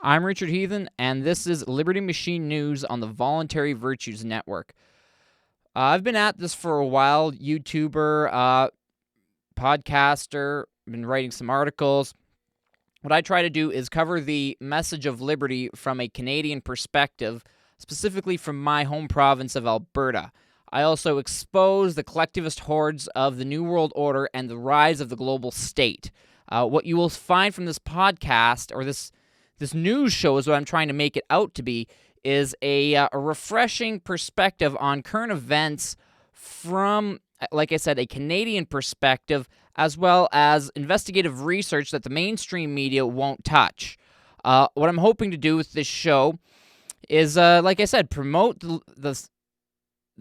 I'm Richard Heathen, and this is Liberty Machine News on the Voluntary Virtues Network. I've been at this for a while, YouTuber, podcaster, been writing some articles. What I try to do is cover the message of liberty from a Canadian perspective, specifically from my home province of Alberta. I also expose the collectivist hordes of the New World Order and the rise of the global state. What you will find from this podcast, or this news show is what I'm trying to make it out to be, is a refreshing perspective on current events from, like I said, a Canadian perspective, as well as investigative research that the mainstream media won't touch. What I'm hoping to do with this show is, like I said, promote the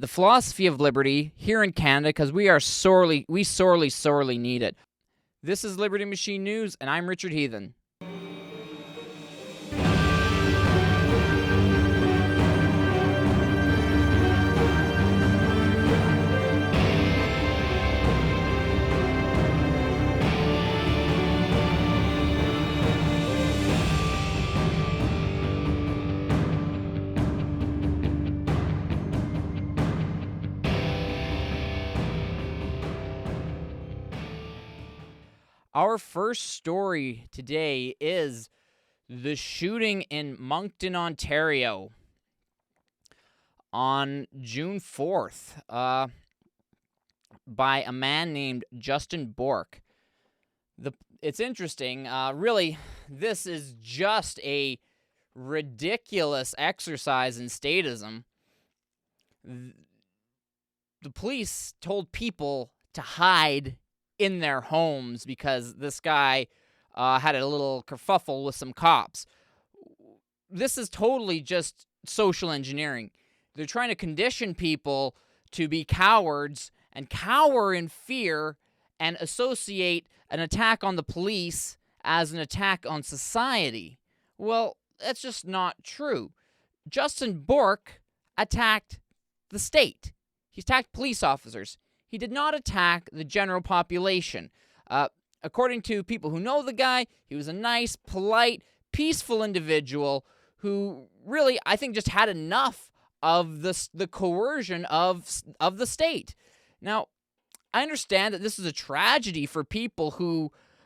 philosophy of liberty here in Canada, because we sorely need it. This is Liberty Machine News, and I'm Richard Heathen. Our first story today is the shooting in Moncton, Ontario on June 4th by a man named Justin Bork. It's interesting. Really, this is just a ridiculous exercise in statism. The police told people to hide in their homes because this guy had a little kerfuffle with some cops. This is totally just social engineering. They're trying to condition people to be cowards and cower in fear and associate an attack on the police as an attack on society. Well, that's just not true. Justin Bork attacked the state. He attacked police officers. He did not attack the general population. According to people who know the guy, he was a nice, polite, peaceful individual who really, I think, just had enough of the coercion of the state. Now, I understand that this is a tragedy for people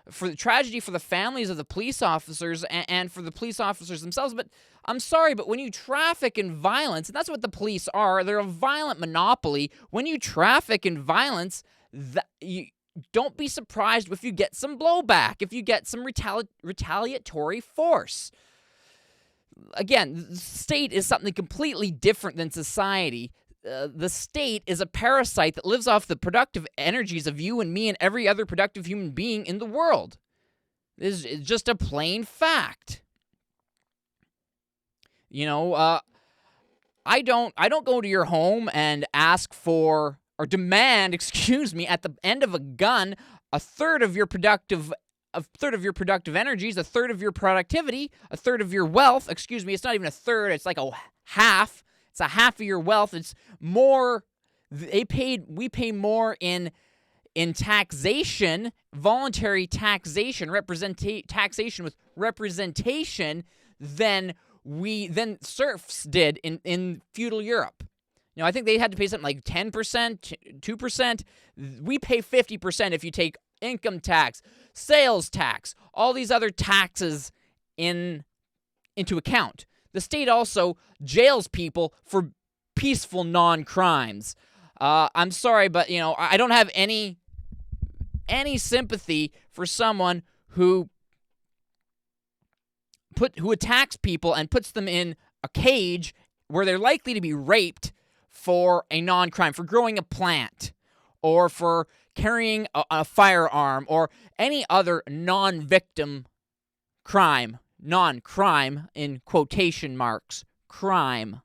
for the families of the police officers and for the police officers themselves, but I'm sorry, but when you traffic in violence, and that's what the police are, they're a violent monopoly. When you traffic in violence, you don't be surprised if you get some blowback, if you get some retaliatory force. Again, the state is something completely different than society. The state is a parasite that lives off the productive energies of you and me and every other productive human being in the world. This is just a plain fact. You know, I don't go to your home and ask for or demand, at the end of a gun, a third of your productive energies, a third of your productivity, a third of your wealth. It's not even a third. It's like a half. It's a half of your wealth. It's more. We pay more in taxation, voluntary taxation, taxation with representation than serfs did in feudal Europe. You know, I think they had to pay something like 10%, 2%. We pay 50% if you take income tax, sales tax, all these other taxes into account. The state also jails people for peaceful non-crimes. I'm sorry, but I don't have any sympathy for someone who attacks people and puts them in a cage where they're likely to be raped for a non-crime, for growing a plant, or for carrying a firearm, or any other non-victim crime. Non-crime, in quotation marks, crime.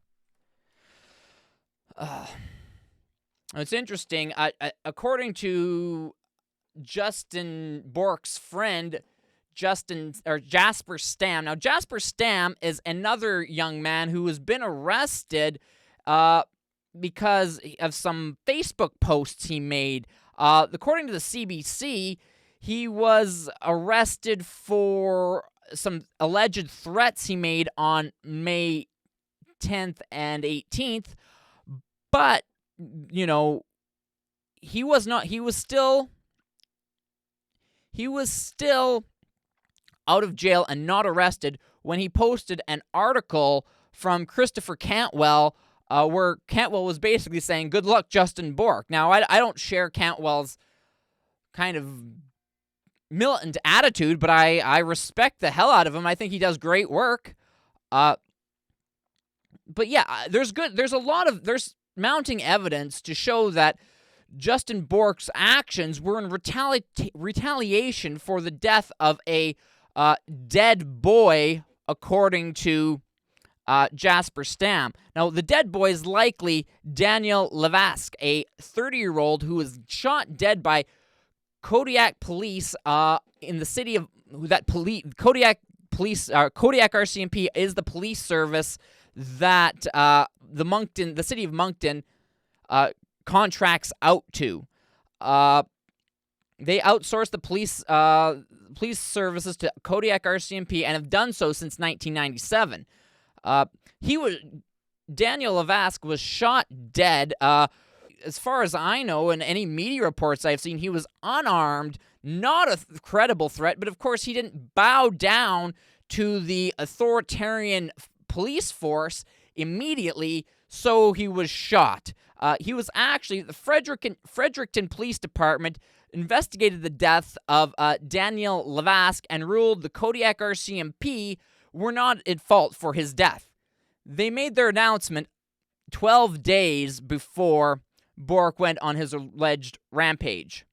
It's interesting. According to Justin Bork's friend, Jasper Stam. Now, Jasper Stam is another young man who has been arrested because of some Facebook posts he made. According to the CBC, he was arrested for some alleged threats he made on May 10th and 18th, but, you know, he was still out of jail and not arrested when he posted an article from Christopher Cantwell, where Cantwell was basically saying, "Good luck, Justin Bork." Now, I don't share Cantwell's kind of militant attitude, but I respect the hell out of him. I think he does great work. But yeah, there's mounting evidence to show that Justin Bork's actions were in retaliation for the death of a dead boy, according to Jasper Stam. Now, the dead boy is likely Daniel Levesque, a 30-year-old who was shot dead by Kodiak police in the city of Kodiak RCMP is the police service that the city of Moncton contracts out to. They outsource the police services to Kodiak RCMP and have done so since 1997. Daniel Levesque was shot dead. As far as I know, in any media reports I've seen, he was unarmed, not a credible threat, but of course he didn't bow down to the authoritarian police force immediately, so he was shot. He was actually, the Fredericton Police Department investigated the death of Daniel Levesque and ruled the Kodiak RCMP were not at fault for his death. They made their announcement 12 days before Bork went on his alleged rampage.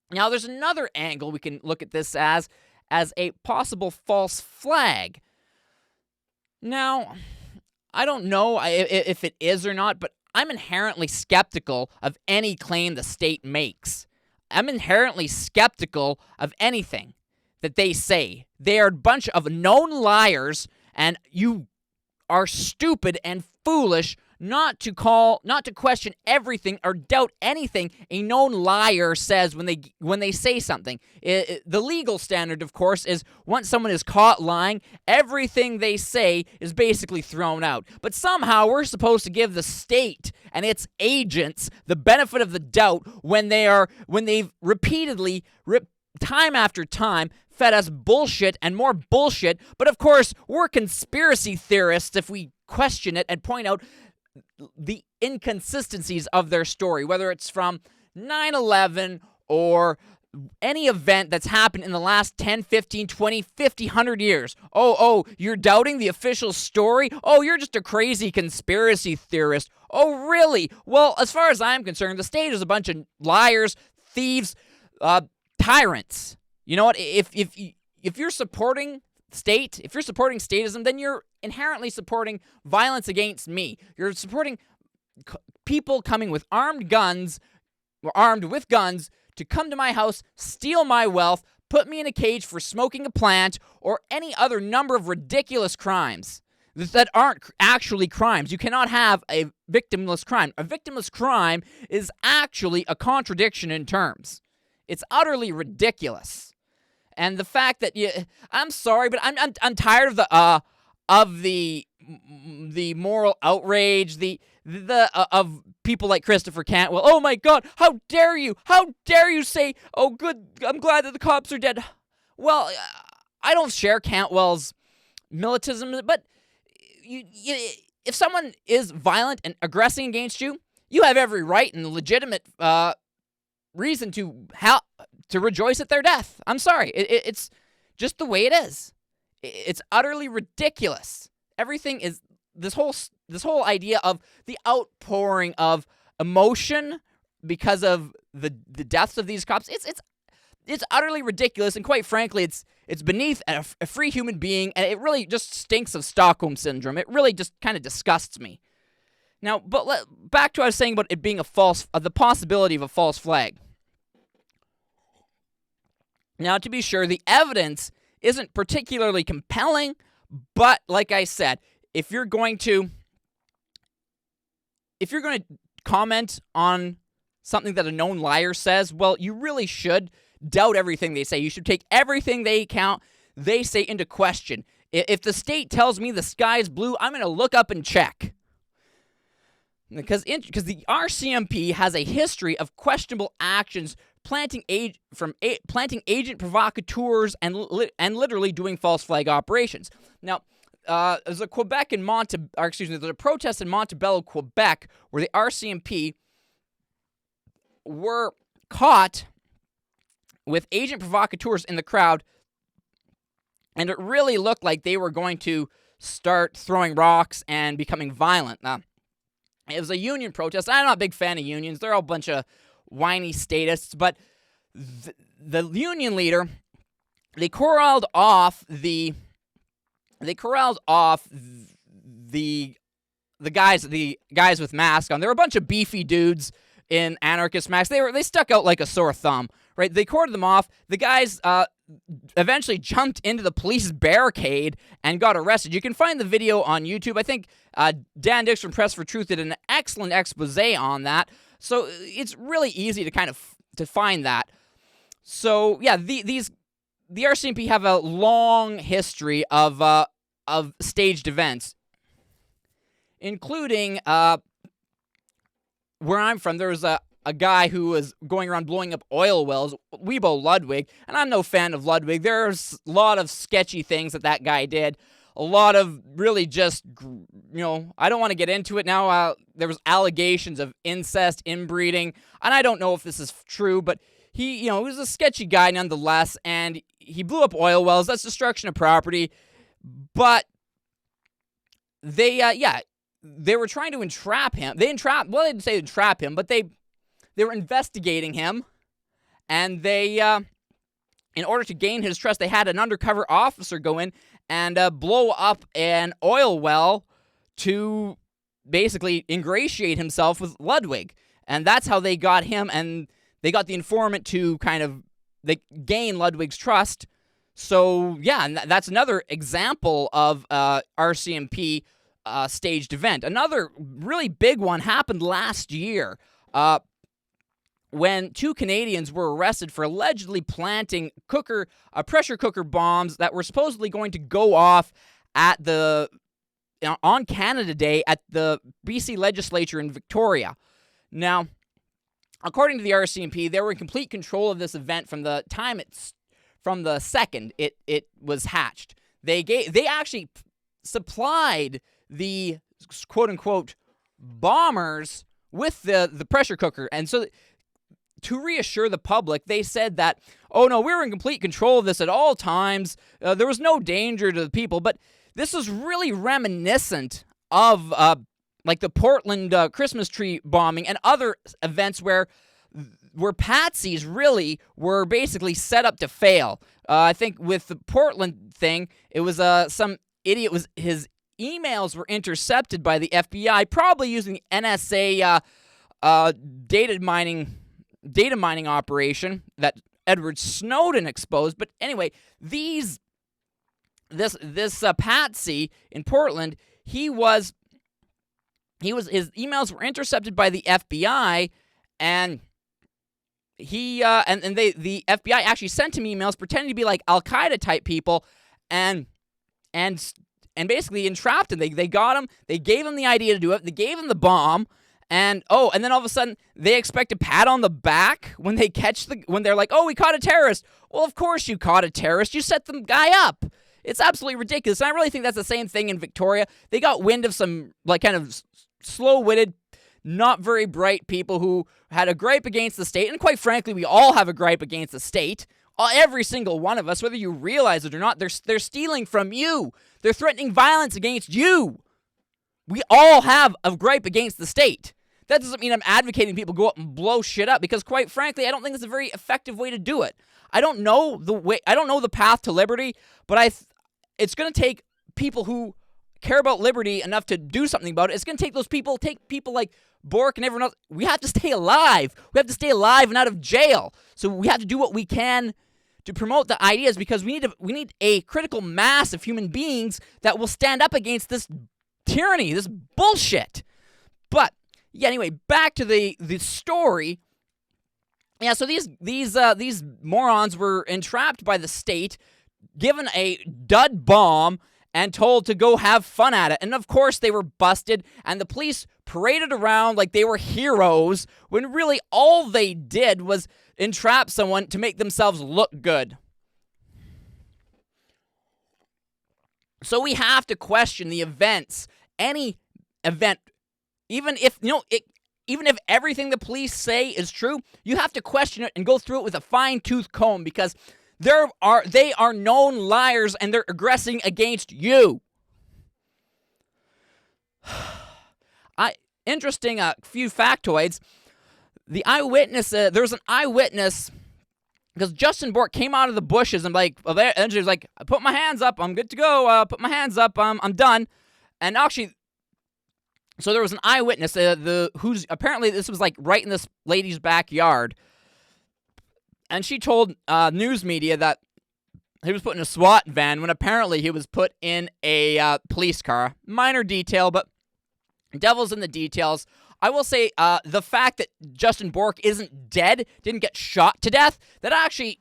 Now, there's another angle we can look at this as a possible false flag. Now, I don't know if it is or not, but I'm inherently skeptical of any claim the state makes. I'm inherently skeptical of anything that they say. They are a bunch of known liars, and you are stupid and foolish not to question everything or doubt anything a known liar says when they say something. The legal standard, of course, is once someone is caught lying, everything they say is basically thrown out. But somehow we're supposed to give the state and its agents the benefit of the doubt when they've repeatedly, time after time, fed us bullshit and more bullshit. But of course, we're conspiracy theorists if we question it and point out the inconsistencies of their story, whether it's from 9/11 or any event that's happened in the last 10, 15, 20, 50, 100 years. Oh, you're doubting the official story? Oh, you're just a crazy conspiracy theorist. Oh, really? Well, as far as I'm concerned, the state is a bunch of liars, thieves, tyrants. You know what? If you're supporting state, if you're supporting statism, then you're inherently supporting violence against me. You're supporting people coming with armed with guns to come to my house, steal my wealth, put me in a cage for smoking a plant, or any other number of ridiculous crimes that aren't actually crimes. You cannot have a victimless crime. A victimless crime is actually a contradiction in terms. It's utterly ridiculous. And the fact that I'm sorry, but I'm tired of the moral outrage, of people like Christopher Cantwell. Oh my God, how dare you? How dare you say, "Oh, good, I'm glad that the cops are dead." Well, I don't share Cantwell's militantism, but if someone is violent and aggressing against you, you have every right and legitimate reason to rejoice at their death. I'm sorry. It's just the way it is. It's utterly ridiculous. Everything is this whole idea of the outpouring of emotion because of the deaths of these cops. It's utterly ridiculous, and quite frankly, it's beneath a free human being, and it really just stinks of Stockholm syndrome. It really just kind of disgusts me. Now, but back to what I was saying about it being the possibility of a false flag. Now, to be sure, the evidence isn't particularly compelling, but like I said, if you're going to comment on something that a known liar says, well, you really should doubt everything they say. You should take everything they they say, into question. If the state tells me the sky is blue, I'm going to look up and check. Because the RCMP has a history of questionable actions, planting agent provocateurs and literally doing false flag operations. Now, there's a there's a protest in Montebello, Quebec, where the RCMP were caught with agent provocateurs in the crowd, and it really looked like they were going to start throwing rocks and becoming violent. It was a union protest. I'm not a big fan of unions. They're all a bunch of whiny statists. But the union leader, they corralled off the guys with masks on. There were a bunch of beefy dudes in anarchist masks. They stuck out like a sore thumb, right? They cordoned them off. The guys eventually jumped into the police barricade and got arrested. You can find the video on YouTube. I think Dan Dix from Press for Truth did an excellent expose on that. So it's really easy to find that. So yeah, the RCMP have a long history of staged events, including where I'm from. There was a guy who was going around blowing up oil wells, Weibo Ludwig, and I'm no fan of Ludwig. There's a lot of sketchy things that guy did. A lot of really just, I don't want to get into it now. There was allegations of incest, inbreeding, and I don't know if this is true, but he was a sketchy guy nonetheless, and he blew up oil wells. That's destruction of property. But they were trying to entrap him. They didn't say entrap him, but they were investigating him, and they, in order to gain his trust, they had an undercover officer go in and blow up an oil well to basically ingratiate himself with Ludwig. And that's how they got him, and they got the informant to they gain Ludwig's trust. So, yeah, and that's another example of RCMP staged event. Another really big one happened last year. When two Canadians were arrested for allegedly planting pressure cooker bombs that were supposedly going to go off on Canada Day at the BC legislature in Victoria. Now, according to the RCMP, they were in complete control of this event from the second it was hatched. They actually supplied the quote unquote bombers with the pressure cooker, and so to reassure the public, they said that, oh no, we were in complete control of this at all times. There was no danger to the people. But this was really reminiscent of like the Portland Christmas tree bombing and other events where patsies really were basically set up to fail. I think with the Portland thing, it was some idiot his emails were intercepted by the FBI, probably using the NSA data mining operation that Edward Snowden exposed. But anyway, this patsy in Portland, his emails were intercepted by the FBI, and the FBI actually sent him emails pretending to be like Al-Qaeda type people, and basically entrapped him. They got him. They gave him the idea to do it. They gave him the bomb. And then all of a sudden, they expect a pat on the back when they're like, oh, we caught a terrorist. Well, of course you caught a terrorist. You set the guy up. It's absolutely ridiculous. And I really think that's the same thing in Victoria. They got wind of some, like, kind of slow-witted, not very bright people who had a gripe against the state. And quite frankly, we all have a gripe against the state. Every single one of us, whether you realize it or not, they're stealing from you. They're threatening violence against you. We all have a gripe against the state. That doesn't mean I'm advocating people go up and blow shit up, because quite frankly, I don't think it's a very effective way to do it. I don't know the path to liberty, but it's going to take people who care about liberty enough to do something about it. It's going to take people like Bork and everyone else. We have to stay alive. We have to stay alive and out of jail. So we have to do what we can to promote the ideas, because we need a critical mass of human beings that will stand up against this tyranny, this bullshit. But yeah, anyway, back to the story. Yeah, so these morons were entrapped by the state given a dud bomb and told to go have fun at it. And of course they were busted, and the police paraded around like they were heroes when really all they did was entrap someone to make themselves look good. So we have to question the events. Any event, even if everything the police say is true, you have to question it and go through it with a fine-tooth comb, because they are known liars and they're aggressing against you. Interesting few factoids. The eyewitness, there was an eyewitness, because Justin Bork came out of the bushes and and he was like, I put my hands up, I'm good to go, put my hands up, I'm done. And actually, so there was an eyewitness who's apparently this was like right in this lady's backyard. And she told news media that he was put in a SWAT van when apparently he was put in a police car. Minor detail, but devil's in the details. I will say the fact that Justin Bork isn't dead, didn't get shot to death, that actually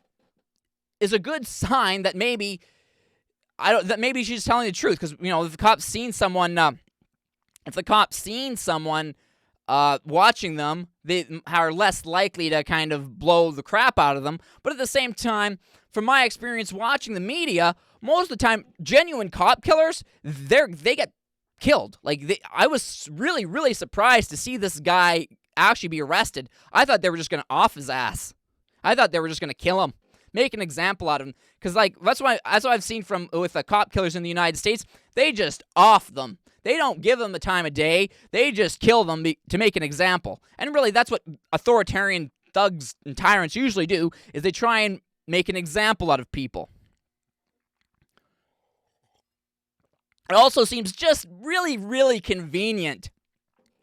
is a good sign that maybe she's telling the truth. Because if the cops seen someone, watching them, they are less likely to kind of blow the crap out of them. But at the same time, from my experience watching the media, most of the time, genuine cop killers, they get killed. I was really, really surprised to see this guy actually be arrested. I thought they were just going to off his ass. I thought they were just going to kill him, make an example out of him. Because that's what I've seen with the cop killers in the United States. They just off them. They don't give them the time of day. They just kill them to make an example. And really, that's what authoritarian thugs and tyrants usually do, is they try and make an example out of people. It also seems just really, really convenient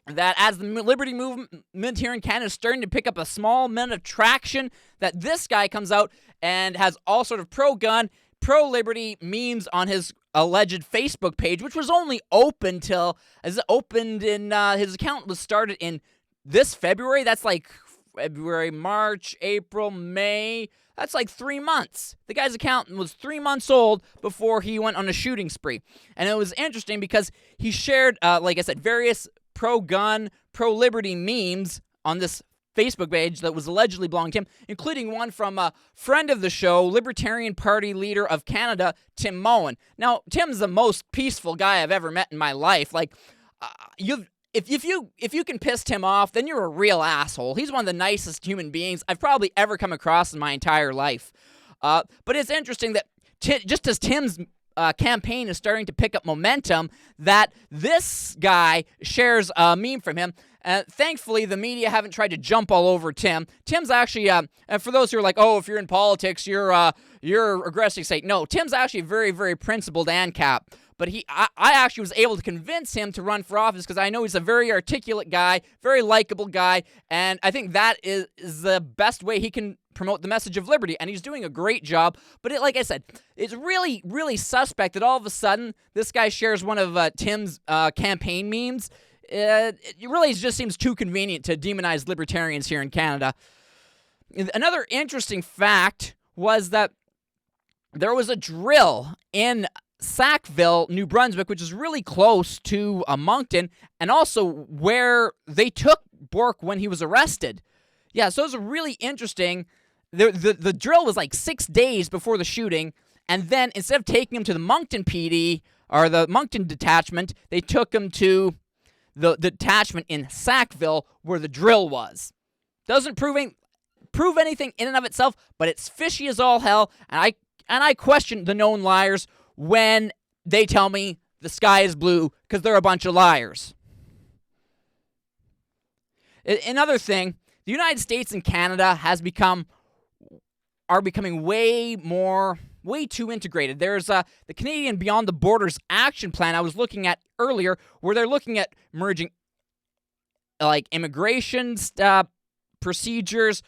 that as the liberty movement here in Canada is starting to pick up a small amount of traction, that this guy comes out and has all sort of pro-gun, pro-liberty memes on his alleged Facebook page, which was only open till, his account was started in this February. That's like February, March, April, May. That's like 3 months. The guy's account was 3 months old before he went on a shooting spree. And it was interesting because he shared, like I said, various pro-gun, pro-liberty memes on this Facebook page that was allegedly belonging to him, including one from a friend of the show, Libertarian Party leader of Canada, Tim Mowen. Now, Tim's the most peaceful guy I've ever met in my life. If you can piss Tim off, then you're a real asshole. He's one of the nicest human beings I've probably ever come across in my entire life. But it's interesting that just as Tim's campaign is starting to pick up momentum, that this guy shares a meme from him. Thankfully, the media haven't tried to jump all over Tim. Tim's actually, and for those who are like, oh, if you're in politics, you're aggressive. Say no. Tim's actually very, very principled ANCAP. But I actually was able to convince him to run for office because I know he's a very articulate guy, very likable guy, and I think that is the best way he can promote the message of liberty, and he's doing a great job. But like I said, it's really, really suspect that all of a sudden this guy shares one of Tim's campaign memes. It really just seems too convenient to demonize libertarians here in Canada. Another interesting fact was that there was a drill in Sackville, New Brunswick, which is really close to Moncton, and also where they took Bork when he was arrested. Yeah, so it was really interesting. The drill was like 6 days before the shooting, and then instead of taking him to the Moncton PD, or the Moncton detachment, they took him to the detachment in Sackville where the drill was. Doesn't prove anything in and of itself, but it's fishy as all hell, and I question the known liars when they tell me the sky is blue, because they're a bunch of liars. Another thing, the United States and Canada are becoming way too integrated. There's the Canadian Beyond the Borders Action Plan I was looking at earlier, where they're looking at merging like immigration procedures,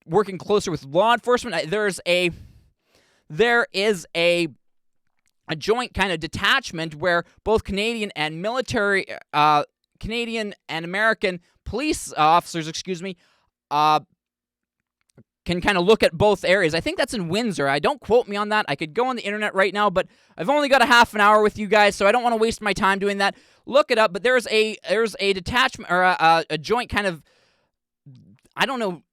working closer with law enforcement. There is a joint kind of detachment where both Canadian and American police officers, can kind of look at both areas. I think that's in Windsor. Don't quote me on that. I could go on the internet right now, but I've only got a half an hour with you guys, so I don't want to waste my time doing that. Look it up, but there's a detachment or a joint kind of, I don't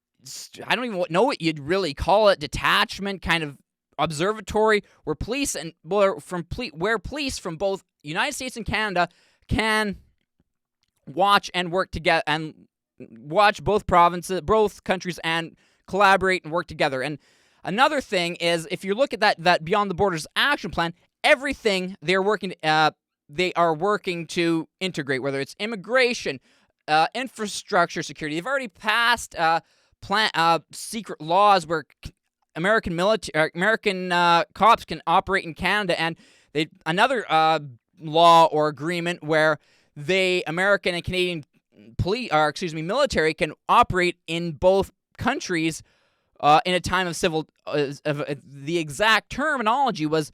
even know what you'd really call it, detachment kind of observatory where police from both United States and Canada can watch and work together and watch both countries and collaborate and work together. And another thing is, if you look at that Beyond the Borders action plan, everything they are working to integrate, whether it's immigration, infrastructure, security. They've already passed secret laws where American cops can operate in Canada, and another law or agreement where American and Canadian military can operate in both countries in a time of civil. The exact terminology was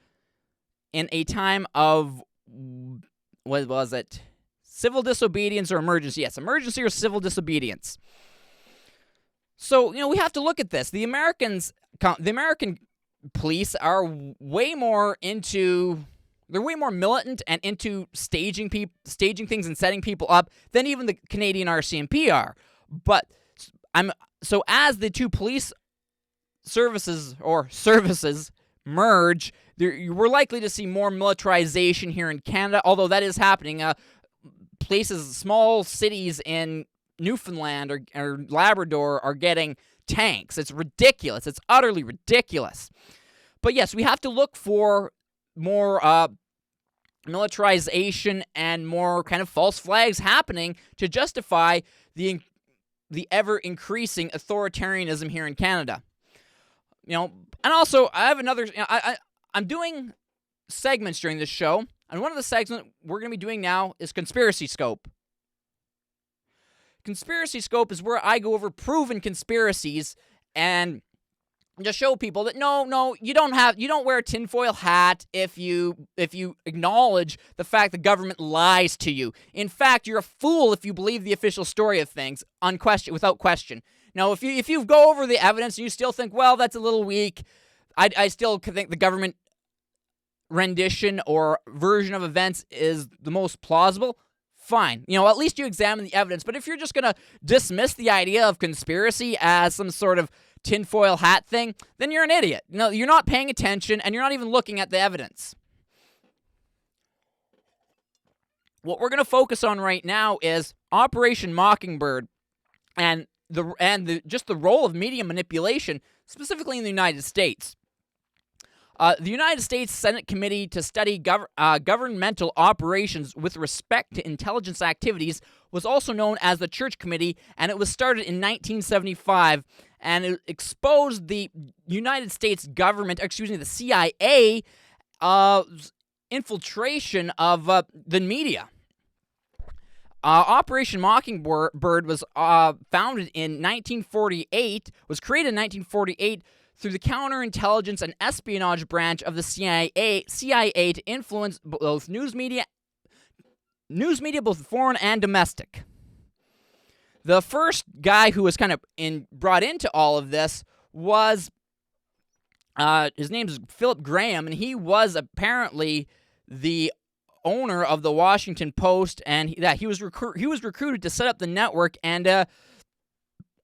in a time of, what was it? Civil disobedience or emergency? Yes, emergency or civil disobedience. So we have to look at this. The American police are way more into. They're way more militant and into staging things and setting people up than even the Canadian RCMP are. But as the two police services merge, we're likely to see more militarization here in Canada, although that is happening. Small cities in Newfoundland or Labrador are getting tanks. It's ridiculous. It's utterly ridiculous. But yes, we have to look for more militarization and more kind of false flags happening to justify the ever-increasing authoritarianism here in Canada. And also, I have another. I'm doing segments during this show, and one of the segments we're going to be doing now is Conspiracy Scope. Conspiracy Scope is where I go over proven conspiracies and just show people that no, you don't wear a tinfoil hat if you acknowledge the fact the government lies to you. In fact, you're a fool if you believe the official story of things without question. Now, if you go over the evidence and you still think, well, that's a little weak, I still think the government rendition or version of events is the most plausible. Fine. At least you examine the evidence. But if you're just going to dismiss the idea of conspiracy as some sort of tinfoil hat thing, then you're an idiot. You're not paying attention, and you're not even looking at the evidence. What we're going to focus on right now is Operation Mockingbird and the role of media manipulation, specifically in the United States. The United States Senate Committee to Study Governmental Operations with Respect to Intelligence Activities was also known as the Church Committee, and it was started in 1975, and it exposed the United States government, the CIA, infiltration of the media. Operation Mockingbird was founded in 1948, was created in 1948 through the counterintelligence and espionage branch of the CIA to influence both news media both foreign and domestic. The first guy who was kind of brought into all of this was, his name is Philip Graham, and he was apparently the owner of the Washington Post, and he was recruited to set up the network and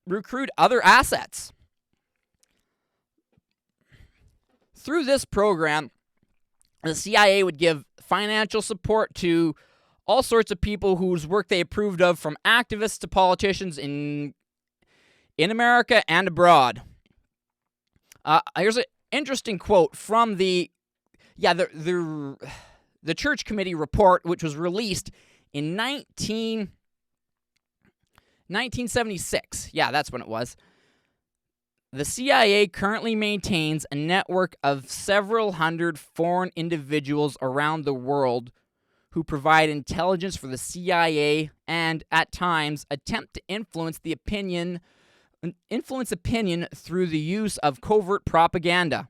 recruit other assets. Through this program, the CIA would give financial support to all sorts of people whose work they approved of, from activists to politicians in America and abroad. Here's an interesting quote from the Church Committee report, which was released in 1976. Yeah, that's when it was. The CIA currently maintains a network of several hundred foreign individuals around the world who provide intelligence for the CIA and, at times, attempt to influence opinion through the use of covert propaganda.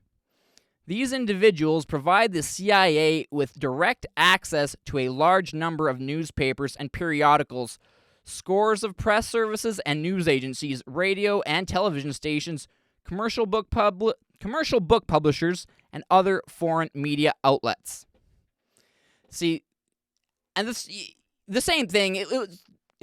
These individuals provide the CIA with direct access to a large number of newspapers and periodicals, scores of press services and news agencies, radio and television stations, commercial book publishers, and other foreign media outlets. See, and the same thing, it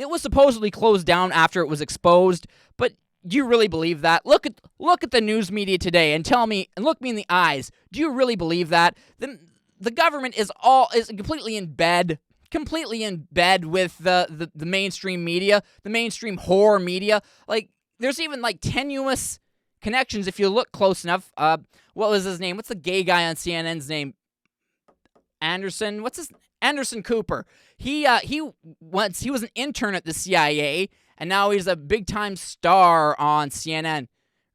was supposedly closed down after it was exposed, but do you really believe that? Look at the news media today and tell me, and look me in the eyes, do you really believe that? The government is completely in bed with the mainstream media, the mainstream horror media. Like, there's even like tenuous connections if you look close enough. What was his name? What's the gay guy on CNN's name? Anderson Cooper. He was an intern at the CIA, and now he's a big-time star on CNN.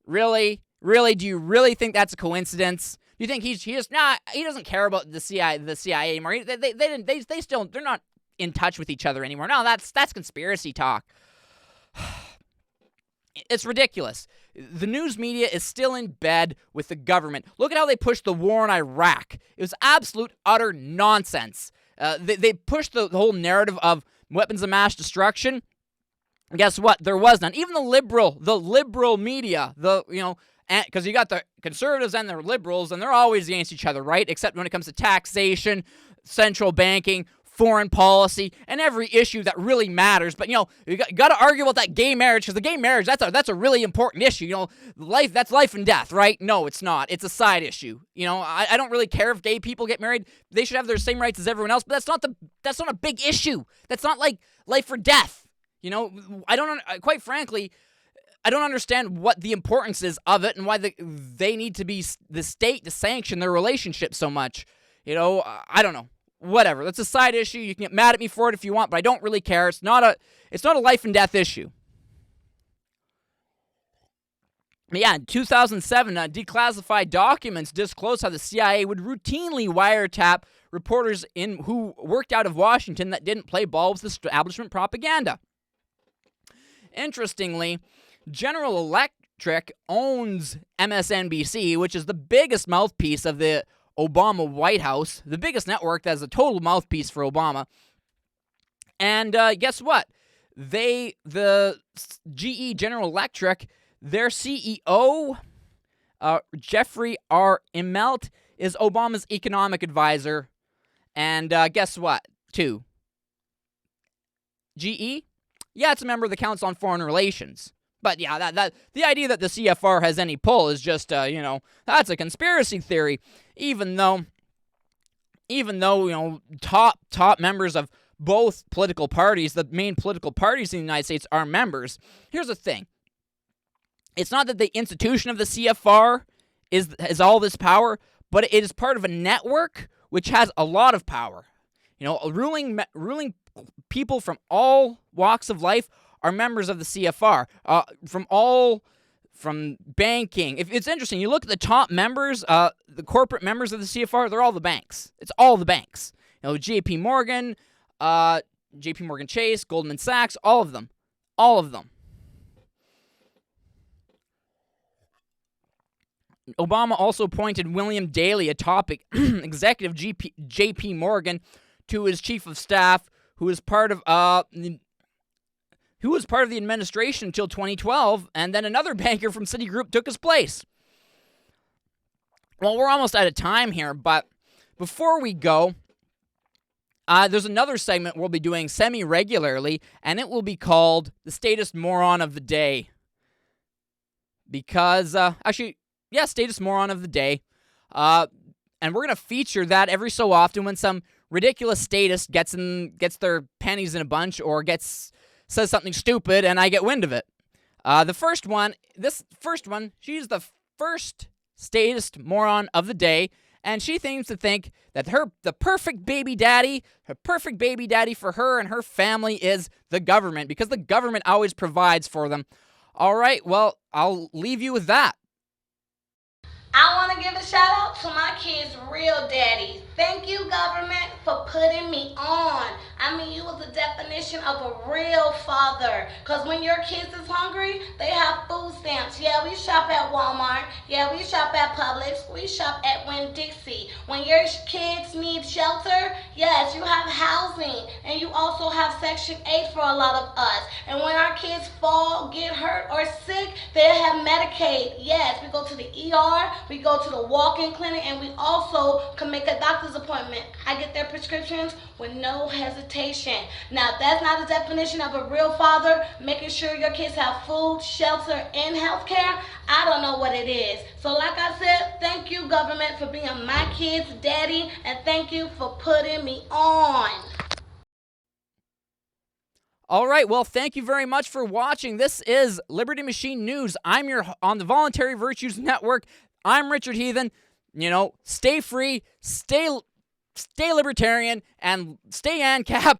Really? Do you really think that's a coincidence? Do you think he doesn't care about the CIA anymore? They're not in touch with each other anymore. No, that's conspiracy talk. It's ridiculous. The news media is still in bed with the government. Look at how they pushed the war in Iraq. It was absolute, utter nonsense. They pushed the whole narrative of weapons of mass destruction. And guess what? There was none. Even the liberal media, because you got the conservatives and the liberals, and they're always against each other, right? Except when it comes to taxation, central banking, foreign policy, and every issue that really matters. But, you got to argue about that gay marriage, because the gay marriage, that's a really important issue. That's life and death, right? No, it's not. It's a side issue. I don't really care if gay people get married. They should have their same rights as everyone else, but that's not a big issue. That's not like life or death. Quite frankly, I don't understand what the importance is of it and why they need to be the state to sanction their relationship so much. I don't know. Whatever. That's a side issue. You can get mad at me for it if you want, but I don't really care. It's not a life and death issue. But yeah, in 2007, declassified documents disclosed how the CIA would routinely wiretap reporters who worked out of Washington that didn't play ball with establishment propaganda. Interestingly, General Electric owns MSNBC, which is the biggest mouthpiece of the Obama White House, the biggest network that is a total mouthpiece for Obama. And guess what? The GE General Electric, their CEO, Jeffrey R. Immelt, is Obama's economic advisor. And guess what, too? GE? Yeah, it's a member of the Council on Foreign Relations. But yeah, that the idea that the CFR has any pull is just, that's a conspiracy theory. Even though, top members of both political parties, the main political parties in the United States, are members. Here's the thing. It's not that the institution of the CFR is all this power, but it is part of a network which has a lot of power. Ruling people from all walks of life are members of the CFR. From banking. If it's interesting, you look at the top members, the corporate members of the CFR, they're all the banks. It's all the banks. JP Morgan, JP Morgan Chase, Goldman Sachs, all of them. All of them. Obama also appointed William Daley, a top executive JP Morgan, to his chief of staff, who was part of the administration until 2012, and then another banker from Citigroup took his place. Well, we're almost out of time here, but before we go, there's another segment we'll be doing semi-regularly, and it will be called the Statist Moron of the Day. Because, Statist Moron of the Day. And we're going to feature that every so often when some ridiculous statist gets their panties in a bunch or says something stupid and I get wind of it. This first one, she's the first statist moron of the day, and she seems to think that the perfect baby daddy for her and her family is the government, because the government always provides for them. All right, well, I'll leave you with that. I want to give a shout out to my kids' real daddies. Thank you, government, for putting me on. You was the definition of a real father. Because when your kids is hungry, they have food stamps. Yeah, we shop at Walmart. Yeah, we shop at Publix. We shop at Winn-Dixie. When your kids need shelter, yes, you have housing. And you also have Section 8 for a lot of us. And when our kids fall, get hurt, or sick, they have Medicaid. Yes, we go to the ER, we go to the walk-in clinic, and we also can make a doctor's appointment. I get their prescriptions with no hesitation. Now, if that's not a definition of a real father, making sure your kids have food, shelter, and health care, I don't know what it is. So like I said, thank you, government, for being my kid's daddy, and thank you for putting me on. All right, well, thank you very much for watching. This is Liberty Machine News. I'm on the Voluntary Virtues Network. I'm Richard Heathen. Stay free, stay libertarian, and stay ANCAP.